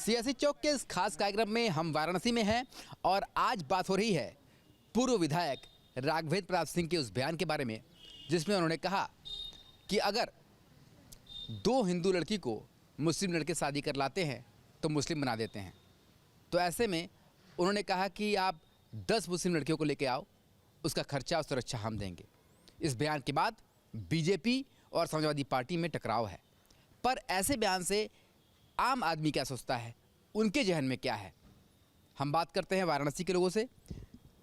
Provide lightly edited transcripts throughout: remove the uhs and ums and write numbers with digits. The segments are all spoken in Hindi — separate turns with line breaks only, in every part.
सियासी चौक के इस खास कार्यक्रम में हम वाराणसी में हैं और आज बात हो रही है पूर्व विधायक राघवेंद्र प्रताप सिंह के उस बयान के बारे में जिसमें उन्होंने कहा कि अगर दो हिंदू लड़की को मुस्लिम लड़के शादी कर लाते हैं तो मुस्लिम बना देते हैं। तो ऐसे में उन्होंने कहा कि आप 10 मुस्लिम लड़कियों को लेकर आओ, उसका खर्चा और सुरक्षा हम देंगे। इस बयान के बाद बीजेपी और समाजवादी पार्टी में टकराव है। पर ऐसे बयान से आम आदमी क्या सोचता है, उनके जहन में क्या है, हम बात करते हैं वाराणसी के लोगों से।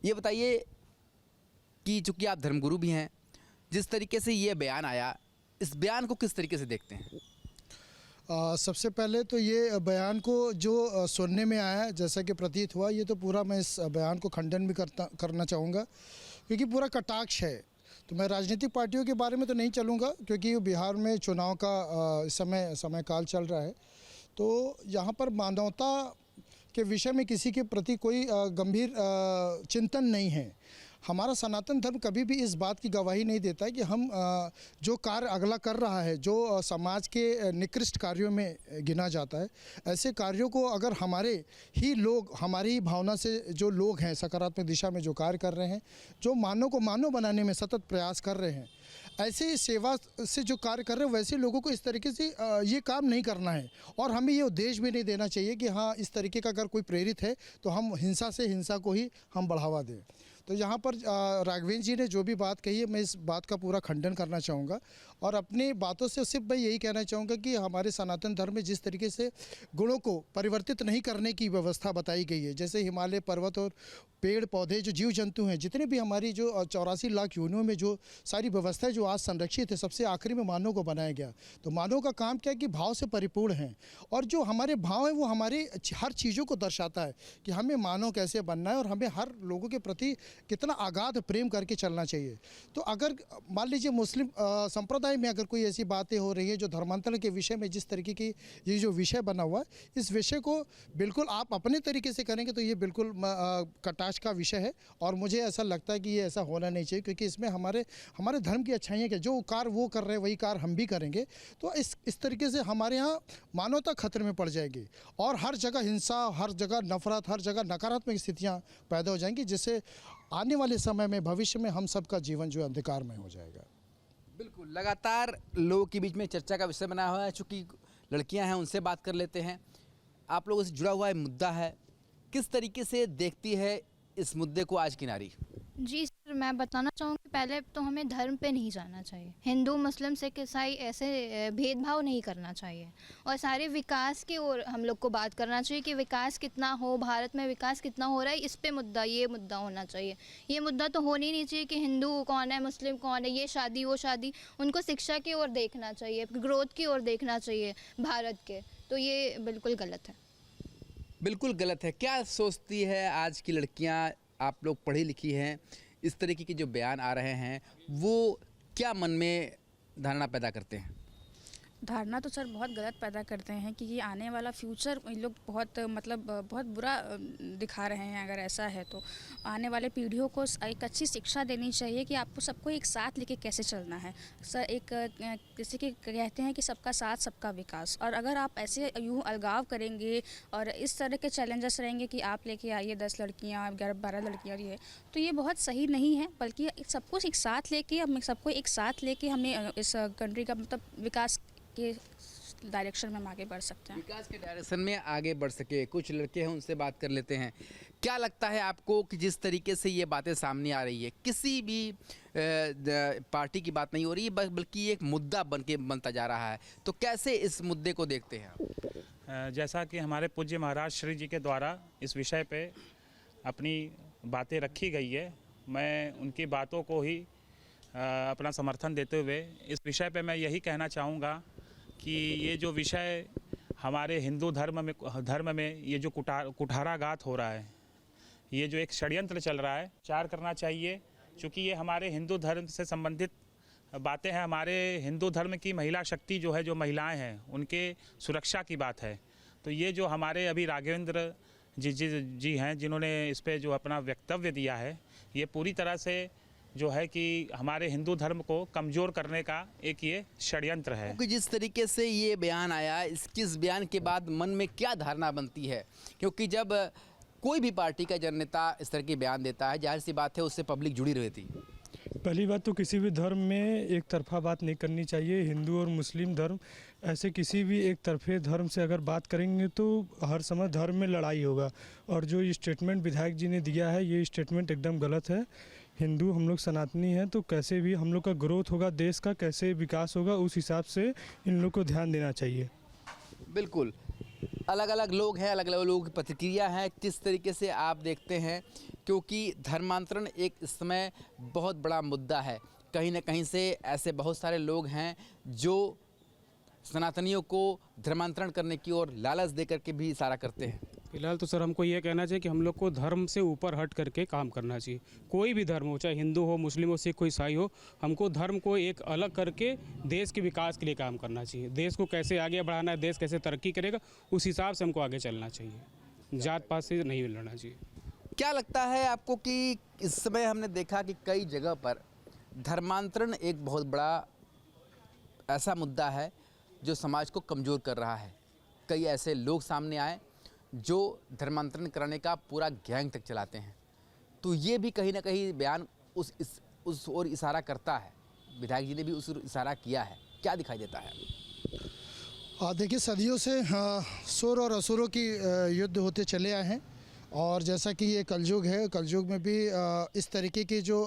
ये बताइए कि चूँकि आप धर्मगुरु भी हैं, जिस तरीके से ये बयान आया, इस बयान को किस तरीके से देखते हैं?
सबसे पहले तो ये बयान को जो सुनने में आया, जैसा कि प्रतीत हुआ, ये तो पूरा मैं इस बयान को खंडन भी करना चाहूँगा, क्योंकि पूरा कटाक्ष है। तो मैं राजनीतिक पार्टियों के बारे में तो नहीं चलूँगा, क्योंकि बिहार में चुनाव का समय काल चल रहा है। तो यहाँ पर मानवता के विषय में किसी के प्रति कोई गंभीर चिंतन नहीं है। हमारा सनातन धर्म कभी भी इस बात की गवाही नहीं देता है कि हम जो कार्य अगला कर रहा है, जो समाज के निकृष्ट कार्यों में गिना जाता है, ऐसे कार्यों को अगर हमारे ही लोग, हमारी ही भावना से जो लोग हैं, सकारात्मक दिशा में जो कार्य कर रहे हैं, जो मानव को मानव बनाने में सतत प्रयास कर रहे हैं, ऐसे सेवा से जो कार्य कर रहे हैं, वैसे लोगों को इस तरीके से ये काम नहीं करना है। और हमें ये उद्देश्य भी नहीं देना चाहिए कि हाँ, इस तरीके का अगर कोई प्रेरित है तो हम हिंसा को ही हम बढ़ावा दें। तो यहाँ पर राघवेंद्र जी ने जो भी बात कही है, मैं इस बात का पूरा खंडन करना चाहूँगा और अपनी बातों से सिर्फ मैं यही कहना चाहूँगा कि हमारे सनातन धर्म में जिस तरीके से गुणों को परिवर्तित नहीं करने की व्यवस्था बताई गई है, जैसे हिमालय पर्वत और पेड़ पौधे, जो जीव जंतु हैं, जितने भी हमारी जो 84 लाख योनियों में जो सारी व्यवस्थाएं जो आज संरक्षित है, सबसे आखिरी में मानव को बनाया गया। तो मानव का काम क्या है कि भाव से परिपूर्ण है, और जो हमारे भाव है वो हमारे हर चीज़ों को दर्शाता है कि हमें मानव कैसे बनना है और हमें हर लोगों के प्रति कितना अगाध प्रेम करके चलना चाहिए। तो अगर मान लीजिए मुस्लिम संप्रदाय में अगर कोई ऐसी बातें हो रही है जो धर्मांतरण के विषय में, जिस तरीके की ये जो विषय बना हुआ है, इस विषय को बिल्कुल आप अपने तरीके से करेंगे तो ये बिल्कुल कटाक्ष का विषय है। और मुझे ऐसा लगता है कि ये ऐसा होना नहीं चाहिए, क्योंकि इसमें हमारे धर्म की अच्छाइयाँ क्या, जो कार्य वो कर रहे हैं वही कार्य हम भी करेंगे। तो इस तरीके से हमारे यहाँ मानवता खतरे में पड़ जाएगी और हर जगह हिंसा, हर जगह नफरत, हर जगह नकारात्मक स्थितियाँ पैदा हो जाएंगी, जिससे आने वाले समय में, भविष्य में हम सबका जीवन जो अंधकारमय हो जाएगा।
बिल्कुल, लगातार लोगों के बीच में चर्चा का विषय बना हुआ है। चूँकि लड़कियां हैं, उनसे बात कर लेते हैं। आप लोगों से जुड़ा हुआ मुद्दा है, किस तरीके से देखती है इस मुद्दे को आज की नारी?
जी सर, मैं बताना चाहूँगी, पहले तो हमें धर्म पे नहीं जाना चाहिए। हिंदू, मुस्लिम, सिख, ईसाई ऐसे भेदभाव नहीं करना चाहिए और सारे विकास की ओर हम लोग को बात करना चाहिए कि विकास कितना हो, भारत में विकास कितना हो रहा है, इस पे ये मुद्दा होना चाहिए। ये मुद्दा तो होना ही नहीं चाहिए कि हिंदू कौन है, मुस्लिम कौन है, ये शादी वो शादी। उनको शिक्षा की ओर देखना चाहिए, ग्रोथ की ओर देखना चाहिए भारत के। तो ये बिल्कुल गलत है।
बिल्कुल गलत है। क्या सोचती है आज की लड़कियां? आप लोग पढ़ी लिखी हैं, इस तरीके के जो बयान आ रहे हैं वो क्या मन में धारणा पैदा करते हैं?
धारणा तो सर बहुत गलत पैदा करते हैं कि ये आने वाला फ्यूचर इन लोग बहुत बुरा दिखा रहे हैं। अगर ऐसा है तो आने वाले पीढ़ियों को एक अच्छी शिक्षा देनी चाहिए कि आपको सबको एक साथ लेके कैसे चलना है। सर किसी के कहते हैं कि सबका साथ सबका विकास, और अगर आप ऐसे यूँ अलगाव करेंगे और इस तरह के चैलेंजेस रहेंगे कि आप लेके आइए 10 लड़कियाँ, 11-12 लड़कियाँ, ये तो ये बहुत सही नहीं है। बल्कि सबको एक साथ लेके हमें इस कंट्री का विकास के डायरेक्शन में हम आगे बढ़ सकते हैं।
विकास के डायरेक्शन में आगे बढ़ सके। कुछ लड़के हैं, उनसे बात कर लेते हैं। क्या लगता है आपको कि जिस तरीके से ये बातें सामने आ रही है, किसी भी पार्टी की बात नहीं हो रही है, बल्कि एक मुद्दा बनता जा रहा है, तो कैसे इस मुद्दे को देखते हैं आप?
जैसा कि हमारे पूज्य महाराज श्री जी के द्वारा इस विषय पे अपनी बातें रखी गई है, मैं उनकी बातों को ही अपना समर्थन देते हुए इस विषय पे मैं यही कहना चाहूँगा कि ये जो विषय हमारे हिंदू धर्म में ये जो कुठाराघात हो रहा है, ये जो एक षड्यंत्र चल रहा है, विचार करना चाहिए। क्योंकि ये हमारे हिंदू धर्म से संबंधित बातें हैं। हमारे हिंदू धर्म की महिला शक्ति जो है, जो महिलाएं हैं, उनके सुरक्षा की बात है। तो ये जो हमारे अभी राघवेंद्र जी हैं, जिन्होंने इस पर जो अपना वक्तव्य दिया है, ये पूरी तरह से जो है कि हमारे हिंदू धर्म को कमज़ोर करने का एक ये षड्यंत्र है।
क्योंकि जिस तरीके से ये बयान आया, इस बयान के बाद मन में क्या धारणा बनती है? क्योंकि जब कोई भी पार्टी का जननेता इस तरह के बयान देता है, जाहिर सी बात है उससे पब्लिक जुड़ी रहती है।
पहली बात तो किसी भी धर्म में एक तरफा बात नहीं करनी चाहिए। हिंदू और मुस्लिम धर्म ऐसे किसी भी एक तरफे धर्म से अगर बात करेंगे तो हर समय धर्म में लड़ाई होगा। और जो ये स्टेटमेंट विधायक जी ने दिया है, ये स्टेटमेंट एकदम गलत है। हिंदू हम लोग सनातनी हैं, तो कैसे भी हम लोग का ग्रोथ होगा, देश का कैसे विकास होगा, उस हिसाब से इन लोग को ध्यान देना चाहिए।
बिल्कुल, अलग अलग लोग हैं, अलग अलग लोगों की प्रतिक्रिया है। किस तरीके से आप देखते हैं? क्योंकि धर्मांतरण एक इस समय बहुत बड़ा मुद्दा है। कहीं ना कहीं से ऐसे बहुत सारे लोग हैं जो सनातनियों को धर्मांतरण करने की ओर लालच दे करके भी इशारा करते हैं।
फिलहाल तो सर हमको ये कहना चाहिए कि हम लोग को धर्म से ऊपर हट करके काम करना चाहिए। कोई भी धर्म हो, चाहे हिंदू हो, मुस्लिम हो, सिख हो, ईसाई हो, हमको धर्म को एक अलग करके देश के विकास के लिए काम करना चाहिए। देश को कैसे आगे बढ़ाना है, देश कैसे तरक्की करेगा, उस हिसाब से हमको आगे चलना चाहिए। जात पात से नहीं लड़ना चाहिए।
क्या लगता है आपको कि इस समय हमने देखा कि कई जगह पर धर्मांतरण एक बहुत बड़ा ऐसा मुद्दा है जो समाज को कमज़ोर कर रहा है। कई ऐसे लोग सामने आए जो धर्मांतरण कराने का पूरा गैंग तक चलाते हैं। तो ये भी कहीं ना कहीं बयान उस ओर इशारा करता है। विधायक जी ने भी उस ओर इशारा किया है। क्या दिखाई देता है?
देखिए, सदियों से सुर और असुरों की युद्ध होते चले आए हैं। और जैसा कि ये कलयुग है, कलयुग में भी इस तरीके के जो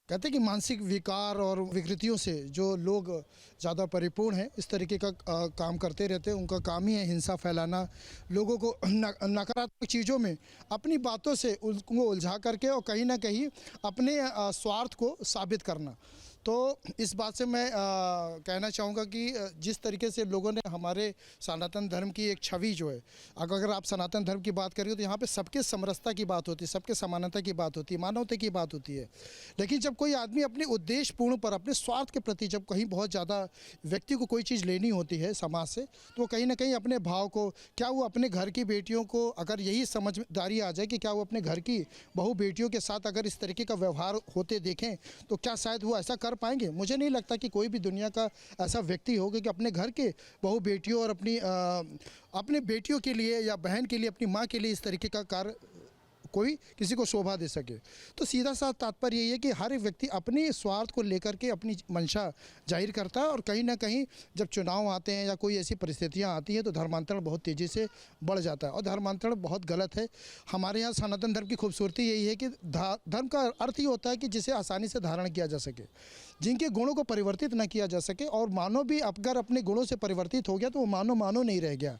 कहते हैं कि मानसिक विकार और विकृतियों से जो लोग ज़्यादा परिपूर्ण हैं, इस तरीके का काम करते रहते हैं। उनका काम ही है हिंसा फैलाना, लोगों को नकारात्मक चीज़ों में अपनी बातों से उनको उलझा करके और कहीं ना कहीं अपने स्वार्थ को साबित करना। तो इस बात से मैं कहना चाहूँगा कि जिस तरीके से लोगों ने हमारे सनातन धर्म की एक छवि जो है, अगर आप सनातन धर्म की बात करिए तो यहाँ पे सबके समरसता की बात होती है, सबके समानता की बात होती है, मानवता की बात होती है। लेकिन जब कोई आदमी अपने उद्देश्य पूर्ण पर, अपने स्वार्थ के प्रति जब कहीं बहुत ज़्यादा व्यक्ति को कोई चीज़ लेनी होती है समाज से, तो कहीं ना कहीं अपने भाव को, क्या वो अपने घर की बेटियों को अगर यही समझदारी आ जाए कि क्या वो अपने घर की बहू बेटियों के साथ अगर इस तरीके का व्यवहार होते देखें तो क्या शायद वो ऐसा कर पाएंगे? मुझे नहीं लगता कि कोई भी दुनिया का ऐसा व्यक्ति होगा कि अपने घर के बहू बेटियों और अपने बेटियों के लिए या बहन के लिए, अपनी माँ के लिए इस तरीके का कार्य कोई किसी को शोभा दे सके। तो सीधा सा तात्पर्य यही है कि हर एक व्यक्ति अपने स्वार्थ को लेकर के अपनी मंशा जाहिर करता है। और कहीं ना कहीं जब चुनाव आते हैं या कोई ऐसी परिस्थितियां आती हैं तो धर्मांतरण बहुत तेज़ी से बढ़ जाता है। और धर्मांतरण बहुत गलत है। हमारे यहाँ सनातन धर्म की खूबसूरती यही है कि धर्म का अर्थ ही होता है कि जिसे आसानी से धारण किया जा सके, जिनके गुणों को परिवर्तित न किया जा सके। और मानव भी अगर अपने गुणों से परिवर्तित हो गया तो वो मानव नहीं रह गया।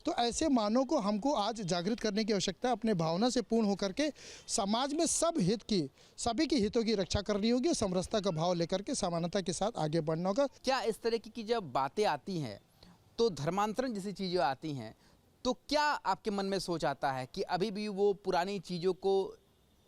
तो ऐसे मानव को हमको आज जागृत करने की आवश्यकता है। अपने भावना से पूर्ण होकर के समाज में सभी की हितों की रक्षा करनी होगी और समरसता का भाव लेकर के समानता के साथ आगे बढ़ना होगा।
क्या इस तरह की जब बातें आती हैं तो धर्मांतरण जैसी चीज़ें आती हैं तो क्या आपके मन में सोच आता है कि अभी भी वो पुरानी चीज़ों को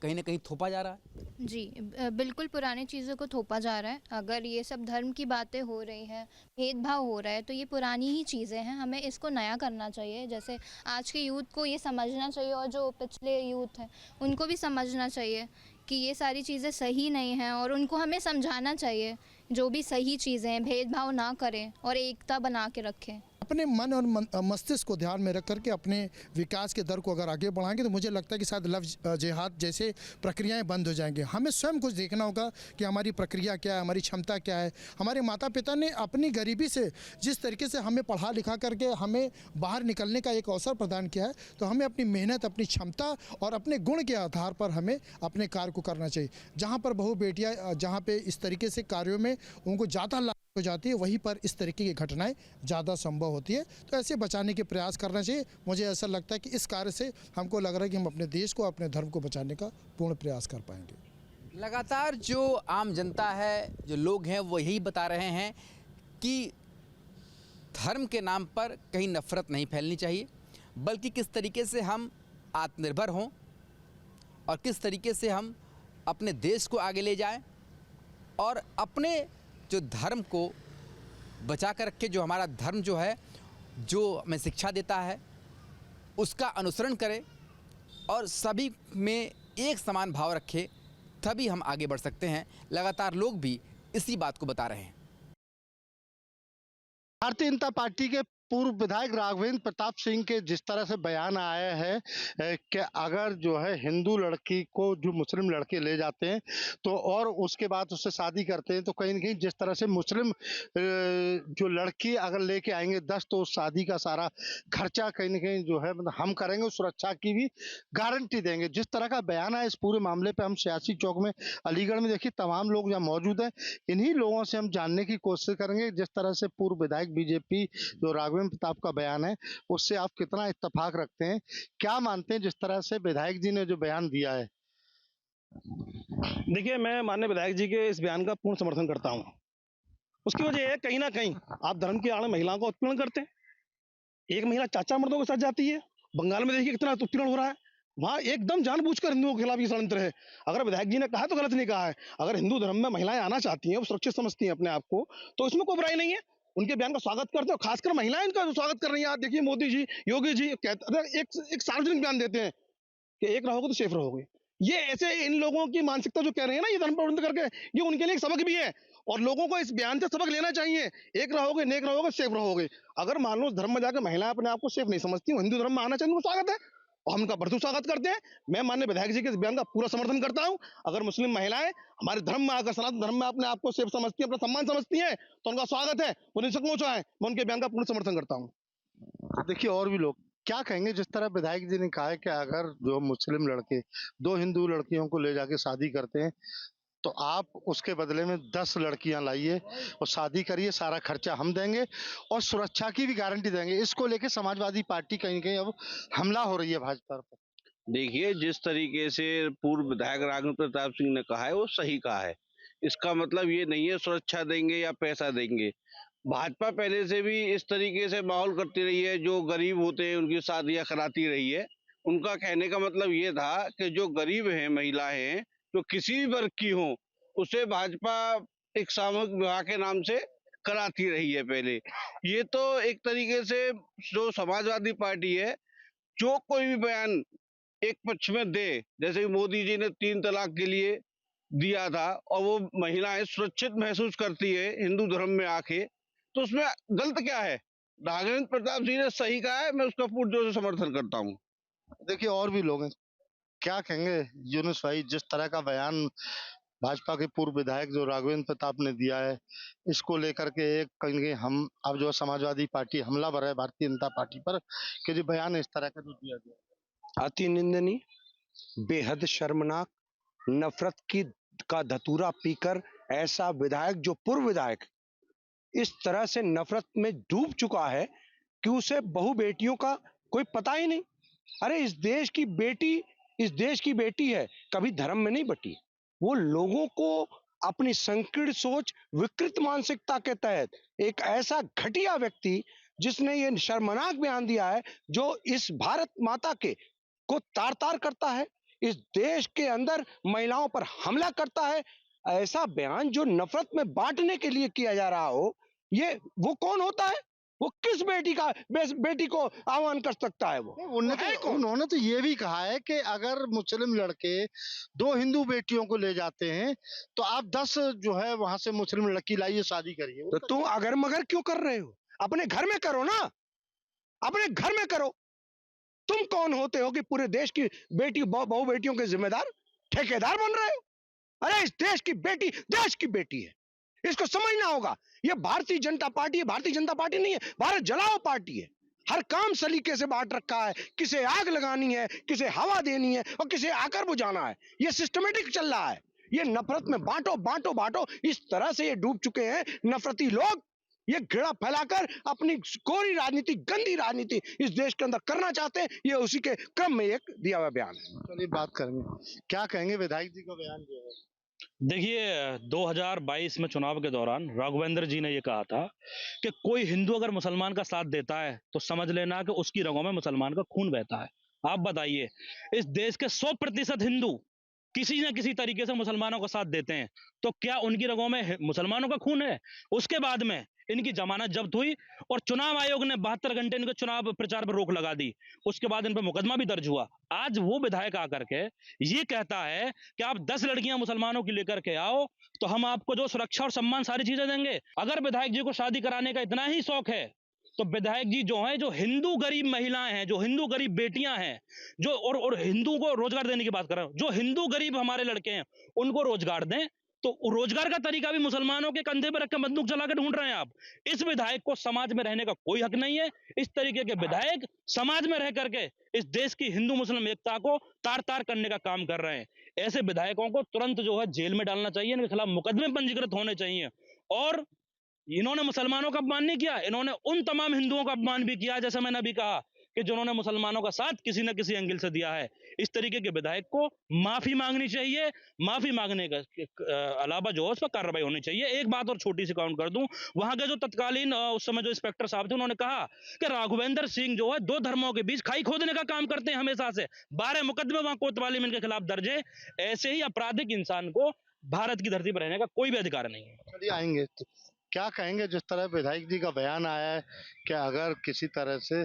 कहीं ना कहीं थोपा जा रहा है?
जी, बिल्कुल पुरानी चीज़ों को थोपा जा रहा है। अगर ये सब धर्म की बातें हो रही हैं, भेदभाव हो रहा है, तो ये पुरानी ही चीज़ें हैं। हमें इसको नया करना चाहिए। जैसे आज के यूथ को ये समझना चाहिए और जो पिछले यूथ हैं उनको भी समझना चाहिए कि ये सारी चीज़ें सही नहीं हैं और उनको हमें समझाना चाहिए। जो भी सही चीज़ें हैं, भेदभाव ना करें और एकता बना के रखें।
अपने मन और मस्तिष्क को ध्यान में रख करके अपने विकास के दर को अगर आगे बढ़ाएंगे तो मुझे लगता है कि शायद लव जिहाद जैसे प्रक्रियाएं बंद हो जाएंगी। हमें स्वयं कुछ देखना होगा कि हमारी प्रक्रिया क्या है, हमारी क्षमता क्या है। हमारे माता पिता ने अपनी गरीबी से जिस तरीके से हमें पढ़ा लिखा करके हमें बाहर निकलने का एक अवसर प्रदान किया है, तो हमें अपनी मेहनत, अपनी क्षमता और अपने गुण के आधार पर हमें अपने कार्य को करना चाहिए। जहाँ पर बहू बेटियाँ जहाँ पे इस तरीके से कार्यों में उनको ज़्यादा लाभ हो जाती है, वहीं पर इस तरीके की घटनाएं ज़्यादा संभव होती है। तो ऐसे बचाने के प्रयास करना चाहिए। मुझे ऐसा लगता है कि इस कार्य से हमको लग रहा है कि हम अपने देश को, अपने धर्म को बचाने का पूर्ण प्रयास कर पाएंगे।
लगातार जो आम जनता है, जो लोग हैं, वो यही बता रहे हैं कि धर्म के नाम पर कहीं नफरत नहीं फैलनी चाहिए, बल्कि किस तरीके से हम आत्मनिर्भर हों और किस तरीके से हम अपने देश को आगे ले जाएं और अपने जो धर्म को बचा कर रखे, जो हमारा धर्म जो है, जो हमें शिक्षा देता है, उसका अनुसरण करें और सभी में एक समान भाव रखें तभी हम आगे बढ़ सकते हैं। लगातार लोग भी इसी बात को बता रहे हैं।
भारतीय जनता पार्टी के पूर्व विधायक राघवेंद्र प्रताप सिंह के जिस तरह से बयान आया है कि अगर जो है हिंदू लड़की को जो मुस्लिम लड़के ले जाते हैं तो और उसके बाद उससे शादी करते हैं तो कहीं ना कहीं जिस तरह से मुस्लिम जो लड़की अगर लेके आएंगे 10 तो उस शादी का सारा खर्चा कहीं ना कहीं जो है मतलब हम करेंगे, सुरक्षा की भी गारंटी देंगे। जिस तरह का बयान है इस पूरे मामले पे हम सियासी चौक में अलीगढ़ में देखिए तमाम लोग यहाँ मौजूद हैं। इन्हीं लोगों से हम जानने की कोशिश करेंगे जिस तरह से पूर्व विधायक बीजेपी जो राघवेंद्र प्रताप का बयान है उससे आप कितना इत्तेफाक रखते हैं, क्या मानते हैं जिस तरह से विधायक जी ने जो बयान दिया है।
देखिए, मैं माननीय विधायक जी के इस बयान का पूर्ण समर्थन करता हूं। उसकी वजह है कहीं ना कहीं आप धर्म की आड़ में महिलाओं का उत्पीड़न करते हैं। एक महिला चाचा मर्दों के साथ जाती है। बंगाल में देखिए कितना उत्पीड़न हो रहा है। वहां एकदम जानबूझकर हिंदुओं के खिलाफ ये षड्यंत्र है। अगर विधायक जी ने कहा तो गलत नहीं कहा है। अगर हिंदू धर्म में महिलाएं आना चाहती हैं, वो सुरक्षित समझती हैं अपने आप को, तो इसमें कोई बुराई नहीं है। उनके बयान का स्वागत करते हैं। खासकर महिलाएं इनका स्वागत कर रही हैं। आप देखिए मोदी जी, योगी जी कहते एक सार्वजनिक बयान देते हैं कि एक रहोगे तो सेफ रहोगे। ये ऐसे इन लोगों की मानसिकता जो कह रहे हैं ना, ये धर्म प्रबंध करके, ये उनके लिए एक सबक भी है और लोगों को इस बयान से सबक लेना चाहिए। एक रहोगे, नेक रहोगे, सेफ रहोगे। अगर मान लो धर्म में जाकर महिलाएं अपने आप को सेफ नहीं समझती, हिंदू धर्म में आना चाहिए, उनको स्वागत है और हम उनका भरपूर स्वागत करते हैं। मैं माननीय विधायक जी के इस बयान का पूरा समर्थन करता हूं। अगर मुस्लिम महिलाएं हमारे धर्म में आकर सनातन धर्म में अपने आप को सेफ समझती है, अपना सम्मान समझती है, तो उनका स्वागत है। वो निसंकोच है। मैं उनके बयान का पूर्ण समर्थन करता हूँ।
देखिए और भी लोग क्या कहेंगे जिस तरह विधायक जी ने कहा है कि अगर जो मुस्लिम लड़के 2 हिंदू लड़कियों को ले जाके शादी करते हैं तो आप उसके बदले में 10 लड़कियां लाइए और शादी करिए, सारा खर्चा हम देंगे और सुरक्षा की भी गारंटी देंगे। इसको लेके समाजवादी पार्टी कहीं कहीं अब हमला हो रही है भाजपा पर।
देखिए, जिस तरीके से पूर्व विधायक राघवेंद्र प्रताप सिंह ने कहा है वो सही कहा है। इसका मतलब ये नहीं है सुरक्षा देंगे या पैसा देंगे। भाजपा पहले से भी इस तरीके से माहौल करती रही है, जो गरीब होते हैं उनकी शादियां कराती रही है। उनका कहने का मतलब ये था कि जो गरीब हैं, महिलाएं हैं, जो किसी भी वर्ग की हो, उसे भाजपा एक सामूहिक विवाह के नाम से कराती रही है पहले। ये तो एक तरीके से जो समाजवादी पार्टी है, जो कोई भी बयान एक पक्ष में दे, जैसे मोदी जी ने 3 तलाक के लिए दिया था और वो महिलाएं सुरक्षित महसूस करती है हिंदू धर्म में आके, तो उसमें गलत क्या है। राघवेंद्र प्रताप सिंह ने सही कहा है, मैं उसका पूर्ण जोर से समर्थन करता हूँ।
देखिए और भी लोग हैं, क्या कहेंगे यूनुस भाई जिस तरह का बयान भाजपा के पूर्व विधायक जो राघवेंद्र प्रताप ने दिया है, इसको लेकर के एक कहेंगे हम अब जो समाजवादी पार्टी हमलावर है भारतीय जनता पार्टी पर कि जो बयान इस तरह का जो दिया गया,
अति निंदनीय, बेहद शर्मनाक, नफरत की का धतूरा पीकर ऐसा विधायक जो पूर्व विधायक इस तरह से नफरत में डूब चुका है कि उसे बहु बेटियों का कोई पता ही नहीं। अरे इस देश की बेटी है, कभी धर्म में नहीं बटी। वो लोगों को अपनी संकीर्ण सोच, विकृत मानसिकता के तहत एक ऐसा घटिया व्यक्ति जिसने ये शर्मनाक बयान दिया है, जो इस भारत माता के को तार तार करता है, इस देश के अंदर महिलाओं पर हमला करता है, ऐसा बयान जो नफरत में बांटने के लिए किया जा रहा हो, ये वो कौन होता है? वो किस बेटी को आह्वान कर सकता है? वो
उन्होंने तो ये भी कहा है कि अगर मुस्लिम लड़के 2 हिंदू बेटियों को ले जाते हैं तो आप 10 जो है वहां से मुस्लिम लड़की लाइए, शादी करिए।
तो तुम अगर मगर क्यों कर रहे हो? अपने घर में करो ना, अपने घर में करो। तुम कौन होते हो कि पूरे देश की बहु बेटियों के जिम्मेदार ठेकेदार बन रहे हो? अरे इस देश की बेटी देश की बेटी है, इसको समझना होगा। ये भारतीय जनता पार्टी है, भारतीय जनता पार्टी नहीं है, भारत जलाओ पार्टी है। हर काम सलीके से बांट रखा है, किसे आग लगानी है, किसे हवा देनी है और किसे आकर बुझाना है। ये सिस्टमेटिक चल रहा है। ये नफरत में बांटो बांटो बांटो, इस तरह से ये डूब चुके हैं नफरती लोग। ये घृणा फैलाकर अपनी कोरी राजनीति, गंदी राजनीति इस देश के अंदर करना चाहते हैं। ये उसी के क्रम में एक दिया हुआ बयान है।
चलिए बात करेंगे, क्या कहेंगे विधायक जी का बयान जो है।
देखिए, 2022 में चुनाव के दौरान राघवेंद्र जी ने ये कहा था कि कोई हिंदू अगर मुसलमान का साथ देता है तो समझ लेना कि उसकी रगों में मुसलमान का खून बहता है। आप बताइए, इस देश के 100% हिंदू किसी न किसी तरीके से मुसलमानों का साथ देते हैं, तो क्या उनकी रगों में मुसलमानों का खून है? उसके बाद में इनकी जमानत जब्त हुई और चुनाव आयोग ने 72 घंटे इनके चुनाव प्रचार पर रोक लगा दी। उसके बाद इन पर मुकदमा भी दर्ज हुआ। आज वो विधायक आकर के ये कहता है कि आप 10 लड़कियां मुसलमानों की लेकर के आओ तो हम आपको जो सुरक्षा और सम्मान सारी चीजें देंगे। अगर विधायक जी को शादी कराने का इतना ही शौक है तो विधायक जी जो हैं, जो हिंदू गरीब महिलाएं हैं, जो हिंदू गरीब बेटियां हैं, जो और हिंदू को रोजगार देने की बात कर रहा हूं, जो हिंदू गरीब हमारे लड़के हैं उनको रोजगार दें। तो रोजगार का तरीका भी मुसलमानों के कंधे पर रख के बंदूक चला के ढूंढ रहे हैं आप। इस विधायक को समाज में रहने का कोई हक नहीं है। इस तरीके के विधायक समाज में रह करके इस देश की हिंदू मुस्लिम एकता को तार तार करने का काम कर रहे हैं। ऐसे विधायकों को तुरंत जो है जेल में डालना चाहिए, इनके खिलाफ मुकदमे पंजीकृत होने चाहिए। और इन्होंने मुसलमानों का अपमान नहीं किया, इन्होंने उन तमाम हिंदुओं का अपमान भी किया, जैसा मैंने अभी कहा कि जिन्होंने मुसलमानों का साथ किसी न किसी एंगल से दिया है। इस तरीके के विधायक को माफी मांगनी चाहिए। माफी मांगने का अलावा जो है उस पर कार्रवाई होनी चाहिए। एक बात और छोटी सी काउंट कर दूं, वहां के जो तत्कालीन उस समय जो इंस्पेक्टर साहब थे उन्होंने कहा कि राघवेंद्र सिंह जो है 2 धर्मों के बीच खाई खोदने का काम करते हैं हमेशा से। 12 मुकदमे वहां कोतवाली में इनके खिलाफ दर्ज है। ऐसे ही आपराधिक इंसान को भारत की धरती पर रहने का कोई भी अधिकार नहीं है।
चलिए आएंगे तो क्या कहेंगे जिस तरह विधायक जी का बयान आया है कि अगर किसी तरह से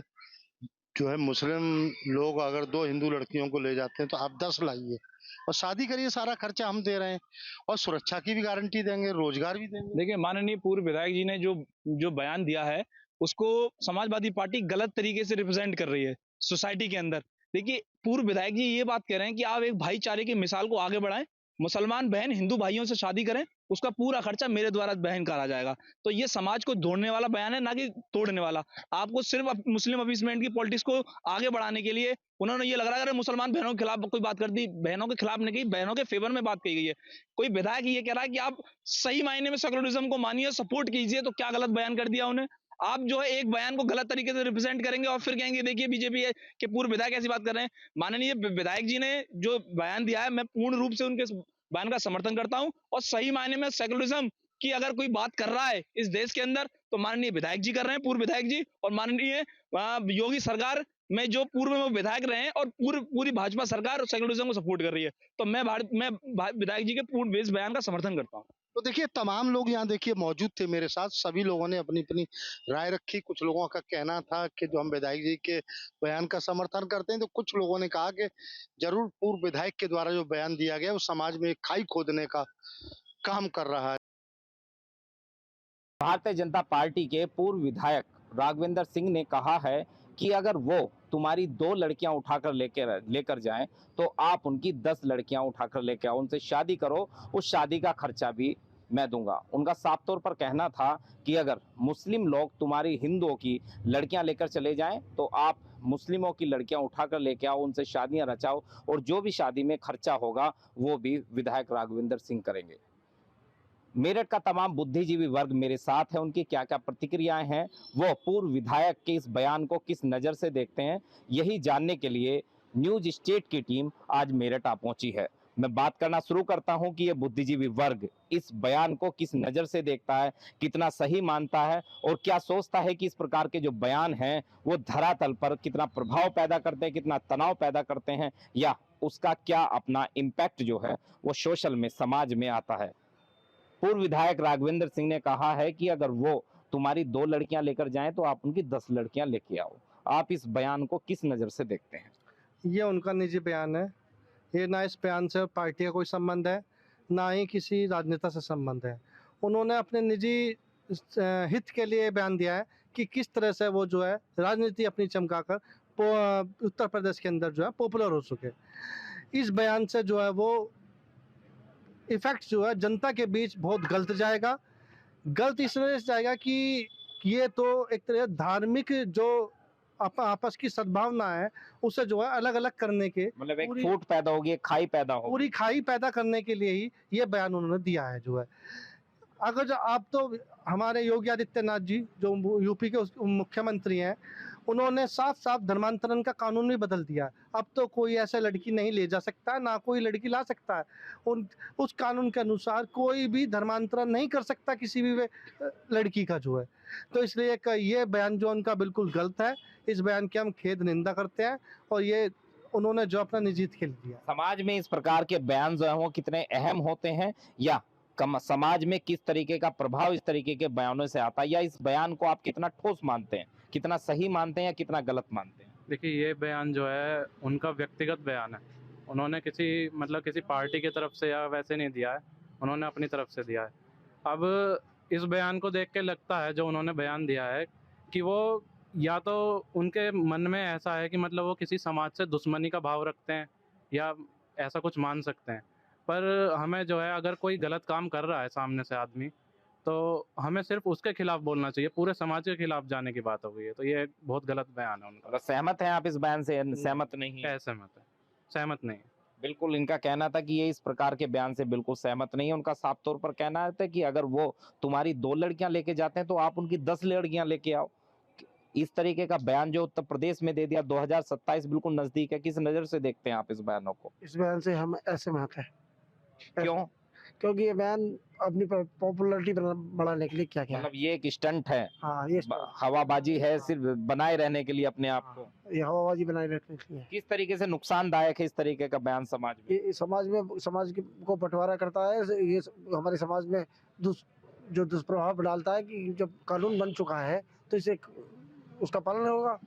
जो है मुस्लिम लोग अगर 2 हिंदू लड़कियों को ले जाते हैं तो आप 10 लाइए और शादी करिए, सारा खर्चा हम दे रहे हैं और सुरक्षा की भी गारंटी देंगे, रोजगार भी देंगे।
देखिए, माननीय पूर्व विधायक जी ने जो बयान दिया है उसको समाजवादी पार्टी गलत तरीके से रिप्रेजेंट कर रही है सोसाइटी के अंदर। देखिए, पूर्व विधायक जी ये बात कह रहे हैं कि आप एक भाईचारे की मिसाल को आगे बढ़ाएं, मुसलमान बहन हिंदू भाइयों से शादी करें, उसका पूरा खर्चा मेरे द्वारा बहन करा जाएगा। तो ये समाज को जोड़ने वाला बयान है, ना कि तोड़ने वाला। आपको सिर्फ मुस्लिम अपीसमेंट की पॉलिटिक्स को आगे बढ़ाने के लिए उन्होंने ये लग रहा है अगर मुसलमान बहनों के खिलाफ कोई बात कर दी, बहनों के खिलाफ नहीं कही, बहनों के फेवर में बात कही गई है। कोई विधायक ये कह रहा है कि आप सही मायने में सेकुलरिज्म को मानिए, सपोर्ट कीजिए, तो क्या गलत बयान कर दिया उन्हें? आप जो है एक बयान को गलत तरीके से रिप्रेजेंट करेंगे और फिर कहेंगे देखिए बीजेपी के पूर्व विधायक ऐसी बात कर रहे हैं। माननीय विधायक जी ने जो बयान दिया है, मैं पूर्ण रूप से उनके बयान का समर्थन करता हूं और सही मायने में सेकुलरिज्म की अगर कोई बात कर रहा है इस देश के अंदर तो माननीय विधायक जी कर रहे हैं, पूर्व विधायक जी, और माननीय योगी सरकार में जो पूर्व में विधायक रहे हैं और पूरी भाजपा सरकार सेकुलरिज्म को सपोर्ट कर रही है। तो मैं विधायक जी के पूर्ण इस बयान का समर्थन करता हूँ।
तो देखिए तमाम लोग यहाँ देखिए मौजूद थे मेरे साथ, सभी लोगों ने अपनी अपनी राय रखी। कुछ लोगों का कहना था कि जो हम विधायक जी के बयान का समर्थन करते हैं, तो कुछ लोगों ने कहा कि जरूर पूर्व विधायक के द्वारा जो बयान दिया गया वो समाज में एक खाई खोदने का काम कर रहा है।
भारतीय जनता पार्टी के पूर्व विधायक राघवेंद्र सिंह ने कहा है कि अगर वो तुम्हारी 2 लड़कियां उठाकर लेकर जाएं तो आप उनकी 10 लड़कियां उठाकर लेकर आओ, उनसे शादी करो, उस शादी का खर्चा भी मैं दूंगा। उनका साफ तौर पर कहना था कि अगर मुस्लिम लोग तुम्हारी हिंदुओं की लड़कियां लेकर चले जाएं तो आप मुस्लिमों की लड़कियां उठाकर लेके आओ, उनसे शादियां रचाओ और जो भी शादी में खर्चा होगा वो भी विधायक राघवेंद्र सिंह करेंगे। मेरठ का तमाम बुद्धिजीवी वर्ग मेरे साथ है, उनकी क्या क्या प्रतिक्रियाएं हैं, वो पूर्व विधायक के इस बयान को किस नज़र से देखते हैं, यही जानने के लिए न्यूज स्टेट की टीम आज मेरठ आ पहुंची है। मैं बात करना शुरू करता हूं कि ये बुद्धिजीवी वर्ग इस बयान को किस नज़र से देखता है, कितना सही मानता है और क्या सोचता है कि इस प्रकार के जो बयान हैं वो धरातल पर कितना प्रभाव पैदा करते हैं, कितना तनाव पैदा करते हैं, या उसका क्या अपना इम्पैक्ट जो है वो सोशल में, समाज में आता है। पूर्व विधायक राघवेंद्र सिंह ने कहा है कि अगर वो तुम्हारी 2 लड़कियां लेकर जाएं तो आप उनकी 10 लड़कियां लेके आओ। आप इस बयान को किस नज़र से देखते हैं?
ये उनका निजी बयान है, ये ना इस बयान से पार्टी का कोई संबंध है, ना ही किसी राजनेता से संबंध है। उन्होंने अपने निजी हित के लिए बयान दिया है कि किस तरह से वो जो है राजनीति अपनी चमकाकर उत्तर प्रदेश के अंदर जो है पॉपुलर हो सके। इस बयान से जो है वो इफेक्ट जो है जनता के बीच बहुत गलत जाएगा। गलत इस वजह से जाएगा कि ये तो एक तरह धार्मिक जो आपस की सद्भावना है उसे जो है अलग अलग करने के,
मतलब एक फूट पैदा होगी, खाई पैदा होगी,
पूरी खाई पैदा करने के लिए ही ये बयान उन्होंने दिया है। जो है अगर जो आप तो हमारे योगी आदित्यनाथ जी जो यूपी के मुख्यमंत्री हैं, उन्होंने साफ साफ धर्मांतरण का कानून भी बदल दिया। अब तो कोई ऐसा लड़की नहीं ले जा सकता, ना कोई लड़की ला सकता है। उस कानून के अनुसार कोई भी धर्मांतरण नहीं कर सकता किसी भी लड़की का जो है। तो इसलिए ये बयान जो उनका बिल्कुल गलत है। इस बयान की हम खेद निंदा करते हैं और ये उन्होंने जो अपना निजी हित के लिए दिया।
समाज में इस प्रकार के बयान जो है वो कितने अहम होते हैं, या समाज में किस तरीके का प्रभाव इस तरीके के बयानों से आता है, या इस बयान को आप कितना ठोस मानते हैं, कितना सही मानते हैं या कितना गलत मानते हैं?
देखिए, ये बयान जो है उनका व्यक्तिगत बयान है। उन्होंने किसी पार्टी की तरफ से या वैसे नहीं दिया है, उन्होंने अपनी तरफ से दिया है। अब इस बयान को देख के लगता है, जो उन्होंने बयान दिया है, कि वो या तो उनके मन में ऐसा है कि मतलब वो किसी समाज से दुश्मनी का भाव रखते हैं, या ऐसा कुछ मान सकते हैं। पर हमें जो है, अगर कोई गलत काम कर रहा है सामने से आदमी, तो हमें सिर्फ उसके खिलाफ बोलना चाहिए, पूरे समाज के खिलाफ जाने की बात हो गई है। तो ये बहुत गलत बयान है उनका।
सहमत हैं आप इस बयान से? सहमत नहीं है?
सहमत नहीं।
बिल्कुल, इनका कहना था कि ये इस प्रकार के बयान से बिल्कुल सहमत नहीं है। उनका साफ तौर पर कहना था कि अगर वो तुम्हारी 2 लड़कियां लेके जाते हैं तो आप उनकी 10 लड़कियां लेके आओ। इस तरीके का बयान जो उत्तर प्रदेश में दे दिया, 2027 बिल्कुल नजदीक है, किस नजर से देखते हैं आप इस बयानों को?
इस बयान से हम असहमत हैं।
क्यों?
क्योंकि ये बयान अपनी पॉपुलैरिटी बढ़ाने के लिए क्या किया?
मतलब ये एक स्टंट है,
हाँ, ये
हवाबाजी है, सिर्फ बनाए रहने के लिए अपने आप को।
ये हवाबाजी बनाए रखने के लिए।
किस तरीके से नुकसानदायक है इस तरीके का बयान समाज में?
ये समाज को बंटवारा करता है। ये हमारे समाज में जो दुष्प्रभाव डालता है कि जब कानून बन चुका है तो इसे उसका पालन होगा,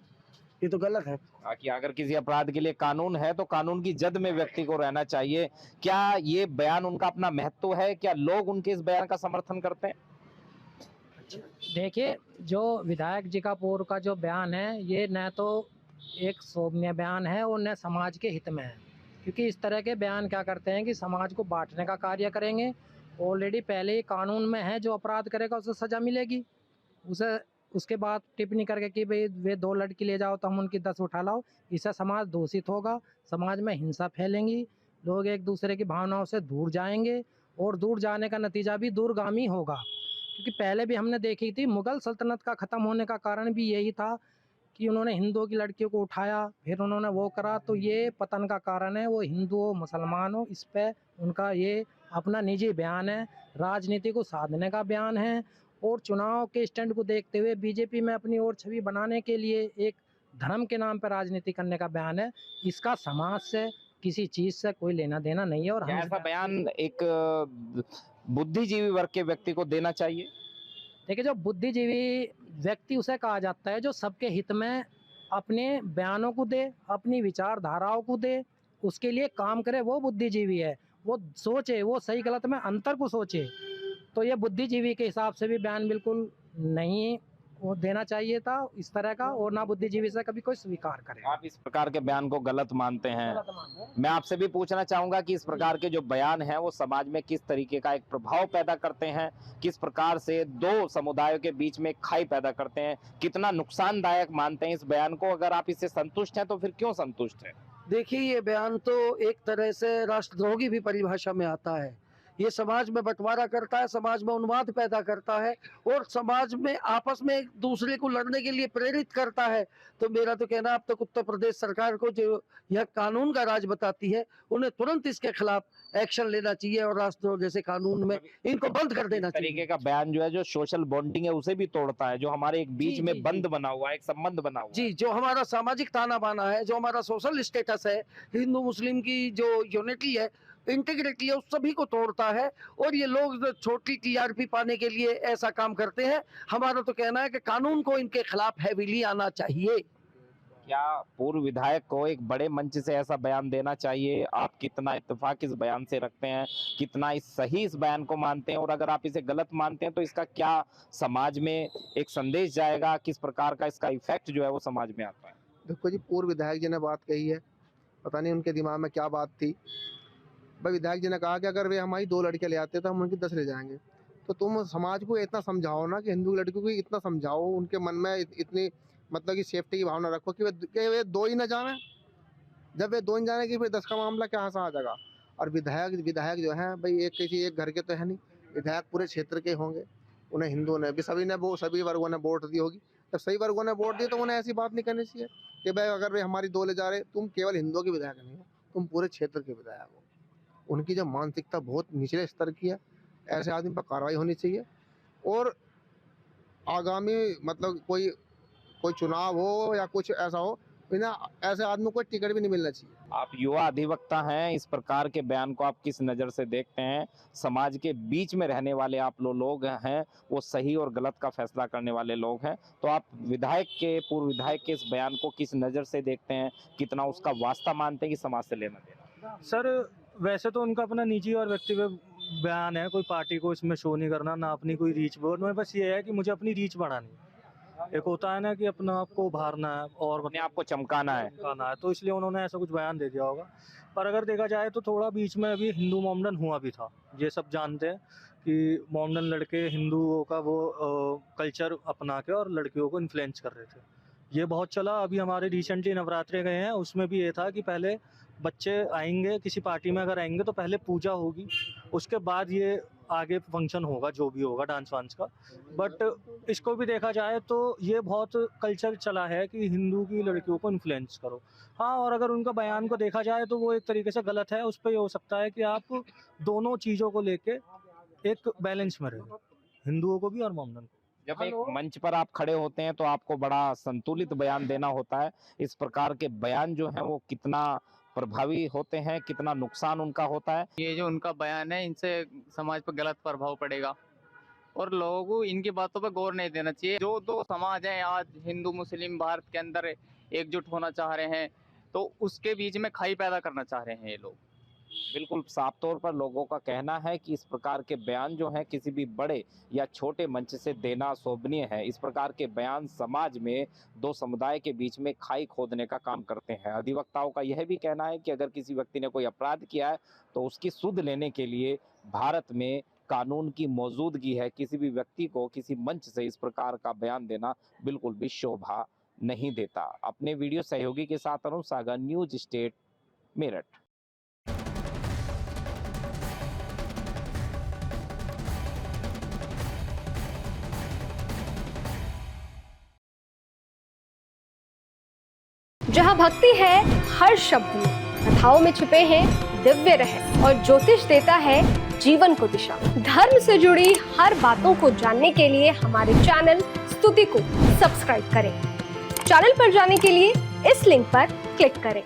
ये तो गलत है।
कि अगर किसी अपराध के लिए कानून है तो कानून की जद में व्यक्ति को रहना चाहिए। क्या ये बयान उनका अपना महत्व है? क्या लोग उनके इस बयान का समर्थन करते हैं?
देखिए, जो विधायक जी का पूर्व का जो बयान है, ये न तो एक सौम्य बयान है और न समाज के हित में है। क्योंकि इस तरह के बयान क्या करते हैं कि समाज को बांटने का कार्य करेंगे। ऑलरेडी पहले ही कानून में है, जो अपराध करेगा उसे सज़ा मिलेगी। उसके बाद टिप्पणी करके कि भाई वे 2 लड़की ले जाओ तो हम उनकी 10 उठा लाओ, इससे समाज दूषित होगा, समाज में हिंसा फैलेंगी, लोग एक दूसरे की भावनाओं से दूर जाएंगे और दूर जाने का नतीजा भी दूरगामी होगा। क्योंकि पहले भी हमने देखी थी, मुग़ल सल्तनत का ख़त्म होने का कारण भी यही था कि उन्होंने हिंदुओं की लड़कियों को उठाया, फिर उन्होंने वो करा। तो ये पतन का कारण है, वो हिंदू हो मुसलमान हो, इस पर उनका ये अपना निजी बयान है, राजनीति को साधने का बयान है। और चुनाव के स्टैंड को देखते हुए बीजेपी में अपनी और छवि बनाने के लिए एक धर्म के नाम पर राजनीति करने का बयान है। इसका समाज से किसी चीज़ से कोई लेना देना नहीं है। और
ऐसा बयान एक बुद्धिजीवी वर्ग के व्यक्ति को देना चाहिए?
देखिए, जो बुद्धिजीवी व्यक्ति उसे कहा जाता है जो सबके हित में अपने बयानों को दे, अपनी विचारधाराओं को दे, उसके लिए काम करे, वो बुद्धिजीवी है। वो सोचे, वो सही गलत में अंतर को सोचे। तो ये बुद्धिजीवी के हिसाब से भी बयान बिल्कुल नहीं वो देना चाहिए था इस तरह का, और ना बुद्धिजीवी से कभी कोई स्वीकार करे।
आप इस प्रकार के बयान को गलत मानते हैं? मैं आपसे भी पूछना चाहूंगा कि इस प्रकार के जो बयान हैं वो समाज में किस तरीके का एक प्रभाव पैदा करते हैं, किस प्रकार से 2 समुदायों के बीच में खाई पैदा करते हैं, कितना नुकसानदायक मानते हैं इस बयान को? अगर आप इससे संतुष्ट हैं तो फिर क्यों संतुष्ट हैं?
देखिए, ये बयान तो एक तरह से राष्ट्रद्रोह की भी परिभाषा में आता है। ये समाज में बंटवारा करता है, समाज में उन्माद पैदा करता है और समाज में आपस में एक दूसरे को लड़ने के लिए प्रेरित करता है। तो मेरा तो कहना, अब तक उत्तर प्रदेश सरकार को जो यह कानून का राज बताती है, उन्हें तुरंत इसके खिलाफ एक्शन लेना चाहिए और राष्ट्रद्रोह जैसे कानून में इनको बंद कर देना चाहिए।
तरीके का बयान जो है, जो सोशल बॉन्डिंग है उसे भी तोड़ता है, जो हमारे एक बीच में बंद बना हुआ है, एक संबंध बना हुआ
जी, जो हमारा सामाजिक ताना बाना है, जो हमारा सोशल स्टेटस है, हिंदू मुस्लिम की जो यूनिटी है, इंटीग्रिटी है, उस सभी को तोड़ता है। और ये लोग छोटी टीआरपी पाने के लिए ऐसा काम करते हैं। हमारा तो कहना है कि कानून को इनके खिलाफ हैवीली आना चाहिए।
क्या पूर्व विधायक को एक बड़े मंच से ऐसा बयान देना चाहिए? आप कितना इत्तेफाक इस बयान से रखते हैं, कितना सही इस बयान को मानते हैं, और अगर आप इसे गलत मानते हैं तो इसका क्या समाज में एक संदेश जाएगा, किस प्रकार का इसका इफेक्ट जो है वो समाज में आता है?
देखो जी, पूर्व विधायक जी ने बात कही है, पता नहीं उनके दिमाग में क्या बात थी। भाई, विधायक जी ने कहा कि अगर वे हमारी 2 लड़कियां ले आते तो हम उनकी 10 ले जाएंगे। तो तुम समाज को इतना समझाओ ना, कि हिंदू लड़कियों को इतना समझाओ, उनके मन में इतनी मतलब कि सेफ्टी की भावना रखो कि वे 2 ही ना जाने। जब वे 2 ही जाने की, फिर 10 का मामला क्या आ जाएगा। और विधायक जो है भाई, एक घर के तो है नहीं, विधायक पूरे क्षेत्र के होंगे। उन्हें हिंदुओं ने भी सभी वर्गों ने वोट दी होगी। जब सही वर्गों ने वोट दी तो उन्हें ऐसी बात नहीं करनी चाहिए कि भाई अगर वे हमारी 2 ले जा रहे, तुम केवल हिंदुओं के विधायक नहीं हो, तुम पूरे क्षेत्र के विधायक हो। उनकी जो मानसिकता बहुत निचले स्तर की है, ऐसे आदमी पर कार्रवाई होनी चाहिए। और आगामी मतलब कोई चुनाव हो या कुछ ऐसा हो, बिना ऐसे आदमी को टिकट भी नहीं मिलना चाहिए।
आप युवा अधिवक्ता हैं, इस प्रकार के बयान को आप किस नज़र से देखते हैं? समाज के बीच में रहने वाले आप लोग हैं, वो सही और गलत का फैसला करने वाले लोग हैं, तो आप पूर्व विधायक के इस बयान को किस नज़र से देखते हैं? कितना उसका वास्ता मानते हैं कि समाज से लेना देना?
सर वैसे तो उनका अपना निजी और व्यक्तिगत बयान है, कोई पार्टी को इसमें शो नहीं करना, ना अपनी कोई रीच बढ़ाना, बस ये है कि मुझे अपनी रीच बढ़ानी है। एक होता है ना कि अपना आपको उभारना है और अपने
आपको चमकाना है,
तो इसलिए उन्होंने ऐसा कुछ बयान दे दिया होगा। पर अगर देखा जाए तो थोड़ा बीच में अभी हिंदू मोमडन हुआ भी था, ये सब जानते हैं कि मोमडन लड़के हिंदुओं का वो कल्चर अपना के और लड़कियों को इन्फ्लुएंस कर रहे थे, ये बहुत चला। अभी हमारे रिसेंटली नवरात्रे गए हैं, उसमें भी ये था कि पहले बच्चे आएंगे किसी पार्टी में, अगर आएंगे तो पहले पूजा होगी, उसके बाद ये आगे फंक्शन होगा जो भी होगा डांस वांस का। बट इसको भी देखा जाए तो ये बहुत कल्चर चला है कि हिंदू की लड़कियों को इन्फ्लुएंस करो। हाँ, और अगर उनका बयान को देखा जाए तो वो एक तरीके से गलत है। उस पर ये हो सकता है कि आप दोनों चीज़ों को लेके एक बैलेंस में रहे, हिंदुओं को भी और मोमडन को।
जब एक मंच पर आप खड़े होते हैं तो आपको बड़ा संतुलित बयान देना होता है। इस प्रकार के बयान जो है वो कितना प्रभावी होते हैं, कितना नुकसान उनका होता है?
ये जो उनका बयान है, इनसे समाज पर गलत प्रभाव पड़ेगा और लोगों को इनकी बातों पर गौर नहीं देना चाहिए। जो दो समाज हैं आज हिंदू मुस्लिम भारत के अंदर एकजुट होना चाह रहे हैं, तो उसके बीच में खाई पैदा करना चाह रहे हैं ये लोग।
बिल्कुल साफ तौर पर लोगों का कहना है कि इस प्रकार के बयान जो हैं किसी भी बड़े या छोटे मंच से देना शोभनीय है। इस प्रकार के बयान समाज में दो समुदाय के बीच में खाई खोदने का काम करते हैं। अधिवक्ताओं का यह भी कहना है कि अगर किसी व्यक्ति ने कोई अपराध किया है तो उसकी सुध लेने के लिए भारत में कानून की मौजूदगी है। किसी भी व्यक्ति को किसी मंच से इस प्रकार का बयान देना बिल्कुल भी शोभा नहीं देता। अपने वीडियो सहयोगी के साथ अरुण सागर, न्यूज स्टेट, मेरठ।
जहाँ भक्ति है हर शब्द में, कथाओं में छुपे हैं दिव्य रहस्य और ज्योतिष देता है जीवन को दिशा। धर्म से जुड़ी हर बातों को जानने के लिए हमारे चैनल स्तुति को सब्सक्राइब करें। चैनल पर जाने के लिए इस लिंक पर क्लिक करें।